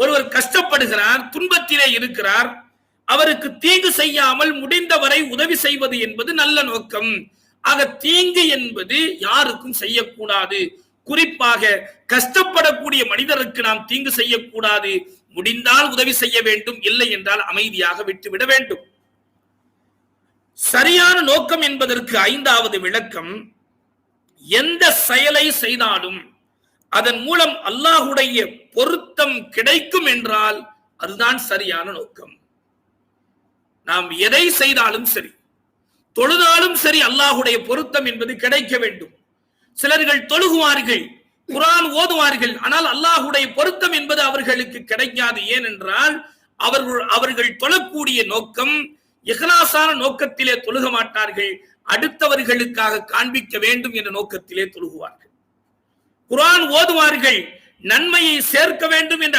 ஒருவர் கஷ்டப்படுகிறார், துன்பத்திலே இருக்கிறார், அவருக்கு தீங்கு செய்யாமல் முடிந்தவரை உதவி செய்வது என்பது நல்ல நோக்கம். ஆக தீங்கு என்பது யாருக்கும் செய்யக்கூடாது. குறிப்பாக கஷ்டப்படக்கூடிய மனிதருக்கு நாம் தீங்கு செய்யக்கூடாது. முடிந்தால் உதவி செய்ய வேண்டும், இல்லை என்றால் அமைதியாக விட்டுவிட வேண்டும். சரியான நோக்கம் என்பதற்கு ஐந்தாவது விளக்கம், எந்த செயலை செய்தாலும் அதன் மூலம் அல்லாஹுடைய பொருத்தம் கிடைக்கும் என்றால் அதுதான் சரியான நோக்கம். நாம் எதை செய்தாலும் சரி, தொழுதாலும் சரி, அல்லாஹுடைய பொருத்தம் என்பது கிடைக்க வேண்டும். சிலர்கள் தொழுகுவார்கள், குர்ஆன் ஓதுவார்கள், ஆனால் அல்லாஹுடைய பொருத்தம் என்பது அவர்களுக்கு கிடைக்காது. ஏனென்றால் அவர்கள் தொழக்கூடிய நோக்கம் இஹ்லாஸான நோக்கத்திலே தொழுக மாட்டார்கள், அடுத்தவர்களுக்காக காண்பிக்க வேண்டும் என்ற நோக்கத்திலே தொழுகுவார்கள். குர்ஆன் ஓதுவார்கள் நன்மையை சேர்க்க வேண்டும் என்ற